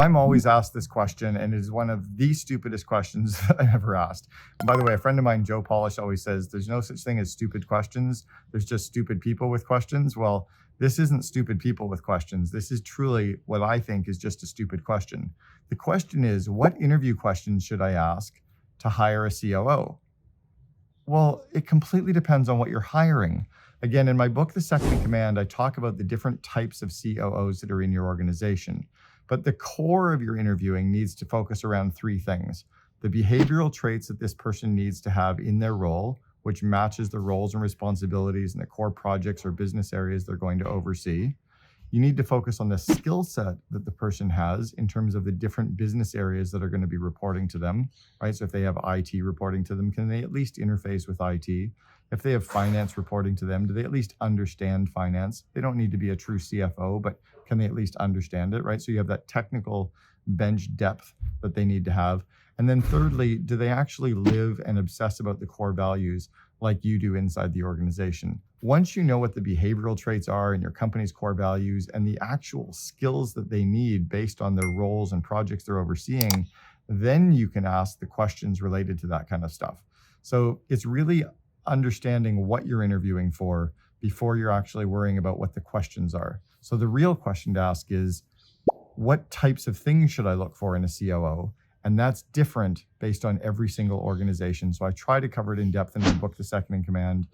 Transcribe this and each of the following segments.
I'm always asked this question, and it is one of the stupidest questions that I've ever asked. And by the way, a friend of mine, Joe Polish, always says there's no such thing as stupid questions. There's just stupid people with questions. Well, this isn't stupid people with questions. This is truly what I think is just a stupid question. The question is, what interview questions should I ask to hire a COO? Well, it completely depends on what you're hiring. Again, in my book, The Second in Command, I talk about the different types of COOs that are in your organization. But the core of your interviewing needs to focus around three things: the behavioral traits that this person needs to have in their role, which matches the roles and responsibilities and the core projects or business areas they're going to oversee. You need to focus on the skill set that the person has in terms of the different business areas that are going to be reporting to them, right? So if they have IT reporting to them, can they at least interface with IT? If they have finance reporting to them, do they at least understand finance? They don't need to be a true CFO, but can they at least understand it, right? So you have that technical bench depth that they need to have. And then thirdly, do they actually live and obsess about the core values like you do inside the organization? Once you know what the behavioral traits are in your company's core values and the actual skills that they need based on their roles and projects they're overseeing, then you can ask the questions related to that kind of stuff. So it's really understanding what you're interviewing for before you're actually worrying about what the questions are. So the real question to ask is, what types of things should I look for in a COO? And that's different based on every single organization. So I try to cover it in depth in my book, The Second in Command.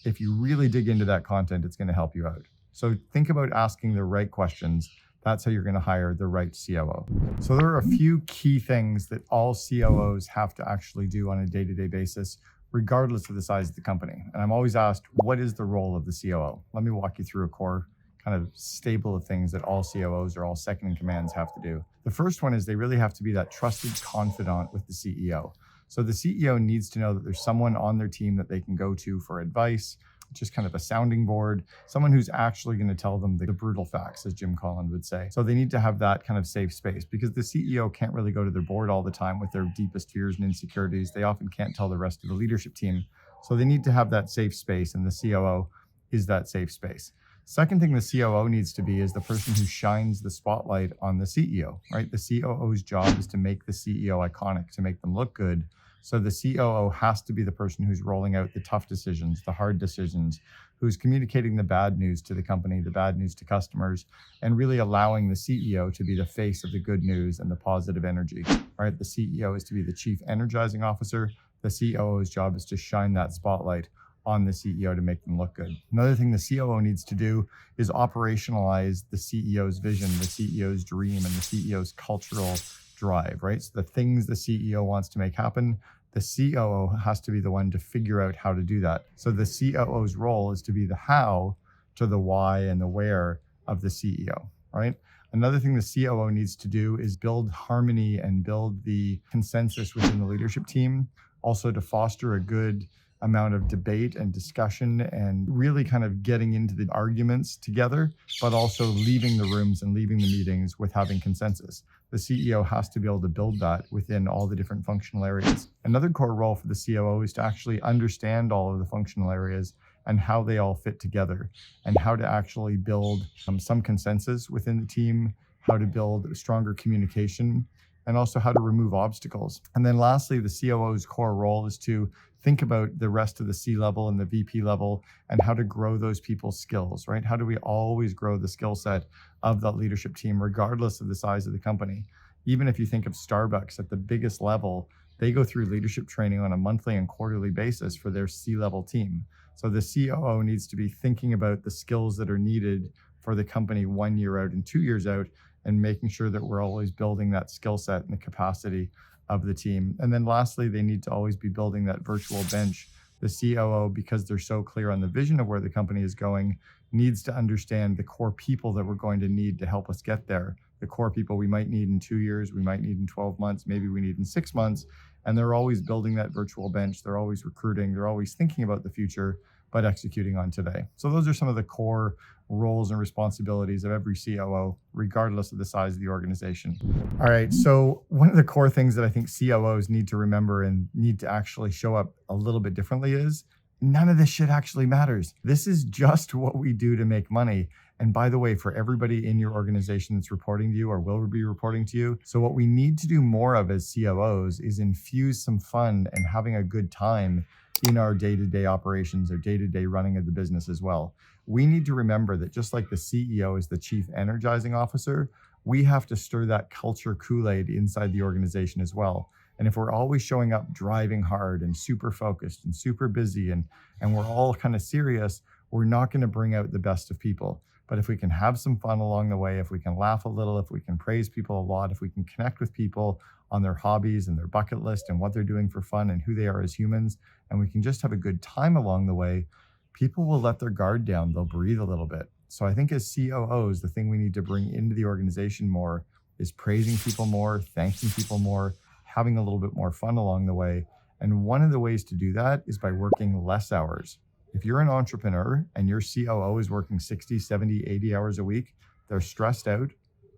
If you really dig into that content, it's going to help you out. So think about asking the right questions. That's how you're going to hire the right COO. So there are a few key things that all COOs have to actually do on a day-to-day basis, regardless of the size of the company. And I'm always asked, what is the role of the COO? Let me walk you through a core kind of stable of things that all COOs or all second in commands have to do. The first one is they really have to be that trusted confidant with the CEO. So the CEO needs to know that there's someone on their team that they can go to for advice, just kind of a sounding board, someone who's actually going to tell them the brutal facts, as Jim Collins would say. So they need to have that kind of safe space, because the CEO can't really go to their board all the time with their deepest fears and insecurities. They often can't tell the rest of the leadership team. So they need to have that safe space, and the COO is that safe space. Second thing the COO needs to be is the person who shines the spotlight on the CEO, right? The COO's job is to make the CEO iconic, to make them look good. So the COO has to be the person who's rolling out the tough decisions, the hard decisions, who's communicating the bad news to the company, the bad news to customers, and really allowing the CEO to be the face of the good news and the positive energy, right? The CEO is to be the chief energizing officer. The COO's job is to shine that spotlight on the CEO to make them look good. Another thing the COO needs to do is operationalize the CEO's vision, the CEO's dream, and the CEO's cultural drive, right? So the things the CEO wants to make happen, the COO has to be the one to figure out how to do that. So the COO's role is to be the how to the why and the where of the CEO, right? Another thing the COO needs to do is build harmony and build the consensus within the leadership team, also to foster a good amount of debate and discussion and really kind of getting into the arguments together, but also leaving the rooms and leaving the meetings with having consensus. The CEO has to be able to build that within all the different functional areas. Another core role for the COO is to actually understand all of the functional areas and how they all fit together, and how to actually build some consensus within the team, how to build stronger communication, and also how to remove obstacles. And then lastly, the COO's core role is to think about the rest of the C-level and the VP level and how to grow those people's skills, right? How do we always grow the skill set of that leadership team, regardless of the size of the company? Even if you think of Starbucks at the biggest level, they go through leadership training on a monthly and quarterly basis for their C-level team. So the COO needs to be thinking about the skills that are needed for the company 1 year out and 2 years out, and making sure that we're always building that skill set and the capacity of the team. And then lastly, they need to always be building that virtual bench. The COO, because they're so clear on the vision of where the company is going, needs to understand the core people that we're going to need to help us get there. The core people we might need in 2 years, we might need in 12 months, maybe we need in 6 months. And they're always building that virtual bench. They're always recruiting. They're always thinking about the future, but executing on today. So those are some of the core roles and responsibilities of every COO, regardless of the size of the organization. All right, so one of the core things that I think COOs need to remember and need to actually show up a little bit differently is none of this shit actually matters. This is just what we do to make money. And by the way, for everybody in your organization that's reporting to you or will be reporting to you. So what we need to do more of as COOs is infuse some fun and having a good time in our day-to-day operations or day-to-day running of the business as well. We need to remember that just like the CEO is the chief energizing officer, we have to stir that culture Kool-Aid inside the organization as well. And if we're always showing up driving hard and super focused and super busy and we're all kind of serious, we're not going to bring out the best of people. But if we can have some fun along the way, if we can laugh a little, if we can praise people a lot, if we can connect with people on their hobbies and their bucket list and what they're doing for fun and who they are as humans, and we can just have a good time along the way, people will let their guard down. They'll breathe a little bit. So I think as COOs, the thing we need to bring into the organization more is praising people more, thanking people more, having a little bit more fun along the way. And one of the ways to do that is by working less hours. If you're an entrepreneur and your COO is working 60, 70, 80 hours a week, they're stressed out.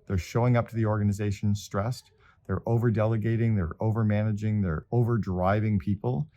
They're showing up to the organization stressed. They're over delegating, they're over managing, they're over driving people.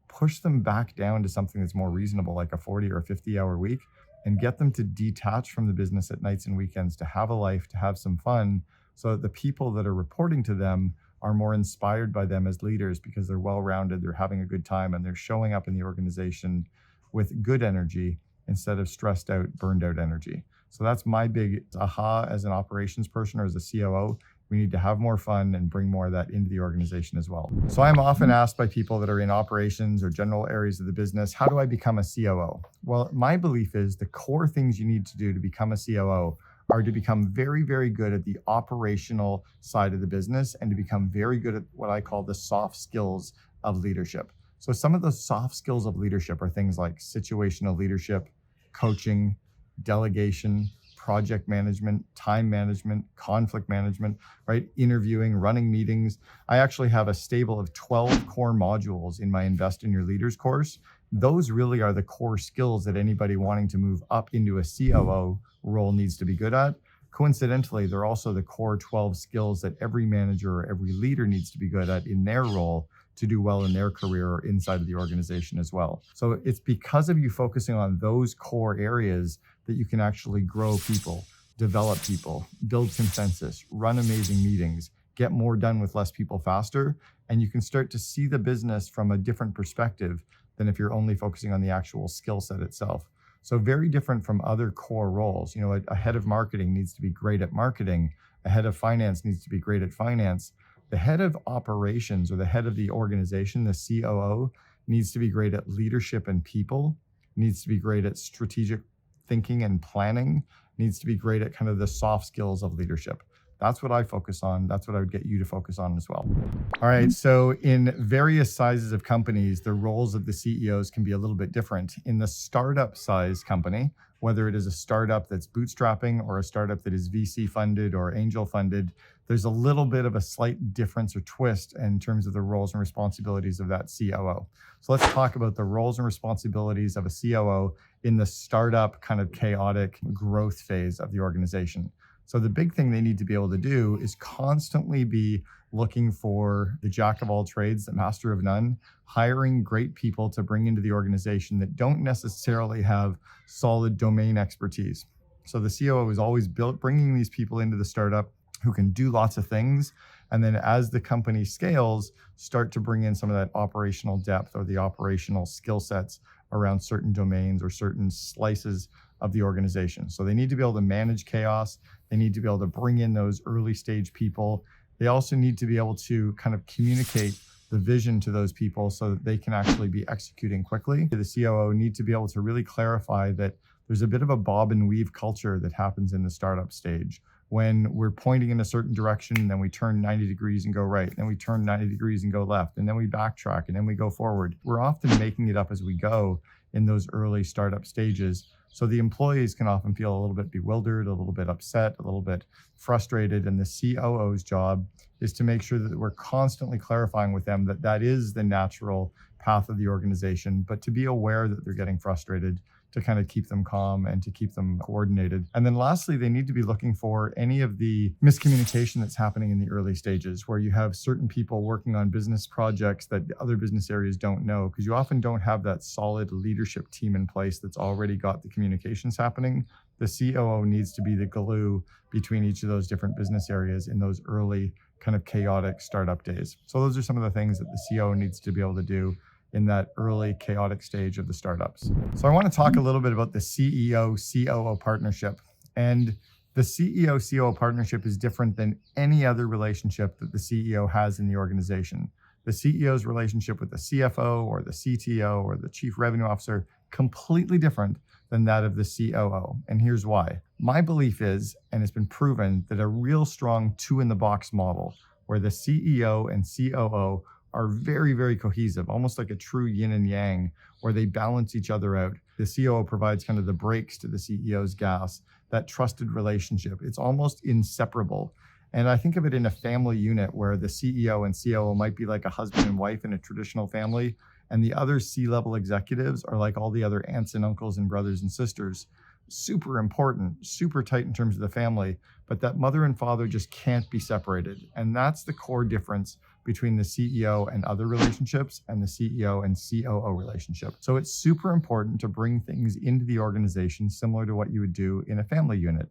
Push them back down to something that's more reasonable, like a 40 or 50 hour week, and get them to detach from the business at nights and weekends, to have a life, to have some fun, so that the people that are reporting to them are more inspired by them as leaders because they're well-rounded, they're having a good time, and they're showing up in the organization with good energy instead of stressed out, burned out energy. So that's my big aha as an operations person or as a COO. We need to have more fun and bring more of that into the organization as well. So I'm often asked by people that are in operations or general areas of the business, how do I become a COO? Well, my belief is the core things you need to do to become a COO are to become very, very good at the operational side of the business and to become very good at what I call the soft skills of leadership. So some of the soft skills of leadership are things like situational leadership, coaching, delegation, project management, time management, conflict management, right? Interviewing, running meetings. I actually have a stable of 12 core modules in my Invest in Your Leaders course. Those really are the core skills that anybody wanting to move up into a COO role needs to be good at. Coincidentally, they're also the core 12 skills that every manager or every leader needs to be good at in their role to do well in their career or inside of the organization as well. So it's because of you focusing on those core areas that you can actually grow people, develop people, build consensus, run amazing meetings, get more done with less people faster, and you can start to see the business from a different perspective than if you're only focusing on the actual skill set itself. So very different from other core roles. You know, a head of marketing needs to be great at marketing. A head of finance needs to be great at finance. The head of operations or the head of the organization, the COO, needs to be great at leadership and people, needs to be great at strategic thinking and planning, needs to be great at kind of the soft skills of leadership. That's what I focus on. That's what I would get you to focus on as well. All right. So in various sizes of companies, the roles of the CEOs can be a little bit different. In the startup size company, whether it is a startup that's bootstrapping or a startup that is VC funded or angel funded, there's a little bit of a slight difference or twist in terms of the roles and responsibilities of that COO. So let's talk about the roles and responsibilities of a COO in the startup kind of chaotic growth phase of the organization. So the big thing they need to be able to do is constantly be looking for the jack of all trades, the master of none, hiring great people to bring into the organization that don't necessarily have solid domain expertise. So the COO is always bringing these people into the startup who can do lots of things. And then as the company scales, start to bring in some of that operational depth or the operational skill sets around certain domains or certain slices of the organization. So they need to be able to manage chaos. They need to be able to bring in those early stage people. They also need to be able to kind of communicate the vision to those people so that they can actually be executing quickly. The COO need to be able to really clarify that there's a bit of a bob and weave culture that happens in the startup stage. When we're pointing in a certain direction, then we turn 90 degrees and go right, then we turn 90 degrees and go left, and then we backtrack, and then we go forward. We're often making it up as we go in those early startup stages. So the employees can often feel a little bit bewildered, a little bit upset, a little bit frustrated. And the COO's job is to make sure that we're constantly clarifying with them that that is the natural path of the organization, but to be aware that they're getting frustrated, to kind of keep them calm and to keep them coordinated. And then lastly, they need to be looking for any of the miscommunication that's happening in the early stages, where you have certain people working on business projects that the other business areas don't know, because you often don't have that solid leadership team in place that's already got the communications happening. The COO needs to be the glue between each of those different business areas in those early kind of chaotic startup days. So those are some of the things that the COO needs to be able to do in that early chaotic stage of the startups. So I want to talk a little bit about the CEO-COO partnership. And the CEO-COO partnership is different than any other relationship that the CEO has in the organization. The CEO's relationship with the CFO or the CTO or the chief revenue officer, completely different than that of the COO. And here's why. My belief is, and it's been proven, that a real strong two-in-the-box model where the CEO and COO are very, very cohesive, almost like a true yin and yang, where they balance each other out. The COO provides kind of the brakes to the CEO's gas, that trusted relationship. It's almost inseparable. And I think of it in a family unit where the CEO and COO might be like a husband and wife in a traditional family, and the other C-level executives are like all the other aunts and uncles and brothers and sisters. Super important, super tight in terms of the family, but that mother and father just can't be separated. And that's the core difference between the CEO and other relationships and the CEO and COO relationship. So it's super important to bring things into the organization similar to what you would do in a family unit.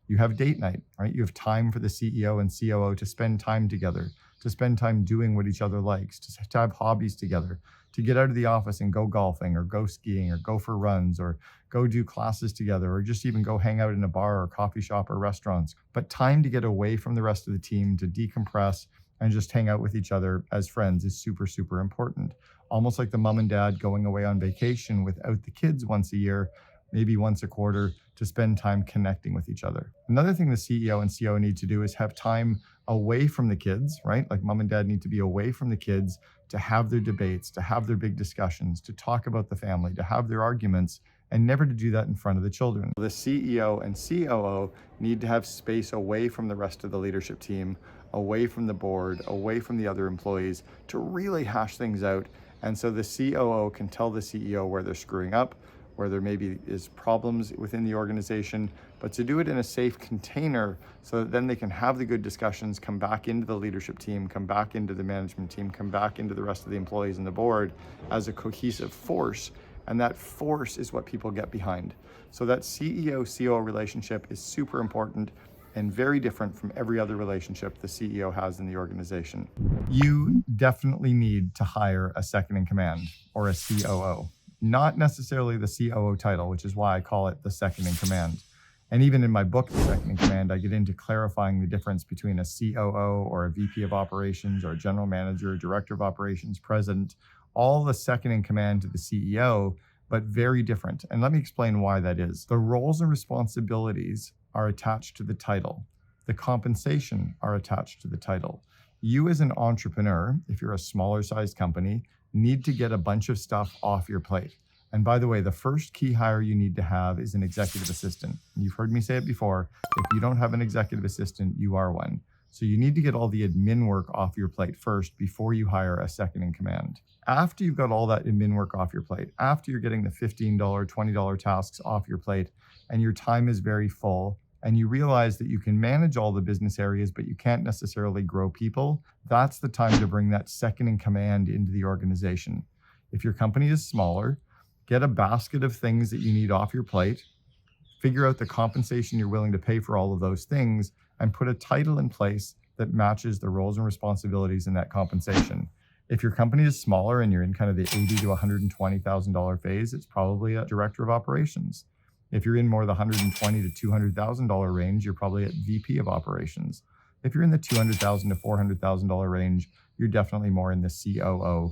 You have date night, right? You have time for the CEO and COO to spend time together, to spend time doing what each other likes, to have hobbies together, to get out of the office and go golfing or go skiing or go for runs or go do classes together or just even go hang out in a bar or coffee shop or restaurants. But time to get away from the rest of the team, to decompress and just hang out with each other as friends is super, super important. Almost like the mom and dad going away on vacation without the kids once a year, maybe once a quarter, to spend time connecting with each other. Another thing the CEO and COO need to do is have time away from the kids, right? Like mom and dad need to be away from the kids to have their debates, to have their big discussions, to talk about the family, to have their arguments, and never to do that in front of the children. The CEO and COO need to have space away from the rest of the leadership team, away from the board, away from the other employees, to really hash things out. And so the COO can tell the CEO where they're screwing up, where there maybe is problems within the organization, but to do it in a safe container so that then they can have the good discussions, come back into the leadership team, come back into the management team, come back into the rest of the employees and the board as a cohesive force. And that force is what people get behind. So that CEO-COO relationship is super important and very different from every other relationship the CEO has in the organization. You definitely need to hire a second in command or a COO. Not necessarily the COO title, which is why I call it the second in command. And even in my book, The Second in Command, I get into clarifying the difference between a COO or a VP of operations or a general manager, director of operations, president, all the second in command to the CEO, but very different. And let me explain why that is. The roles and responsibilities are attached to the title. The compensation are attached to the title. You as an entrepreneur, if you're a smaller sized company, need to get a bunch of stuff off your plate. And by the way, the first key hire you need to have is an executive assistant. You've heard me say it before. If you don't have an executive assistant, you are one. So you need to get all the admin work off your plate first before you hire a second in command. After you've got all that admin work off your plate, after you're getting the $15, $20 tasks off your plate, and your time is very full, and you realize that you can manage all the business areas, but you can't necessarily grow people, that's the time to bring that second in command into the organization. If your company is smaller, get a basket of things that you need off your plate, figure out the compensation you're willing to pay for all of those things, and put a title in place that matches the roles and responsibilities in that compensation. If your company is smaller and you're in kind of the $80,000 to $120,000 phase, it's probably a director of operations. If you're in more of the $120,000 to $200,000 range, you're probably at VP of operations. If you're in the $200,000 to $400,000 range, you're definitely more in the COO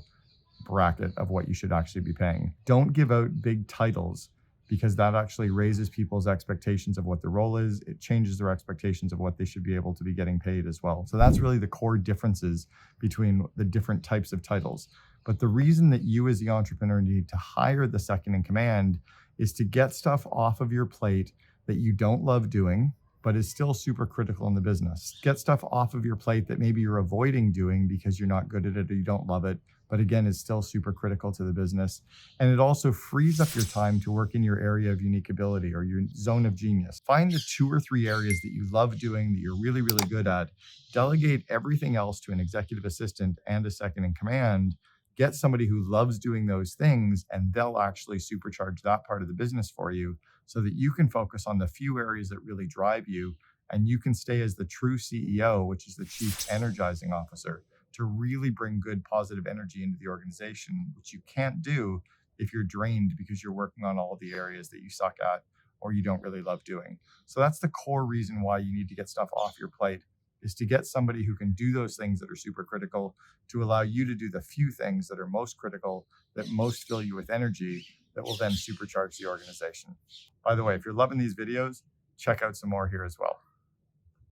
bracket of what you should actually be paying. Don't give out big titles because that actually raises people's expectations of what the role is. It changes their expectations of what they should be able to be getting paid as well. So that's really the core differences between the different types of titles. But the reason that you as the entrepreneur need to hire the second in command is to get stuff off of your plate that you don't love doing, but is still super critical in the business. Get stuff off of your plate that maybe you're avoiding doing because you're not good at it or you don't love it, but again, is still super critical to the business. And it also frees up your time to work in your area of unique ability or your zone of genius. Find the 2 or 3 areas that you love doing, that you're really, really good at. Delegate everything else to an executive assistant and a second in command. Get somebody who loves doing those things, and they'll actually supercharge that part of the business for you so that you can focus on the few areas that really drive you, and you can stay as the true CEO, which is the chief energizing officer, to really bring good positive energy into the organization, which you can't do if you're drained because you're working on all the areas that you suck at or you don't really love doing. So that's the core reason why you need to get stuff off your plate, is to get somebody who can do those things that are super critical, to allow you to do the few things that are most critical, that most fill you with energy, that will then supercharge the organization. By the way, if you're loving these videos, check out some more here as well.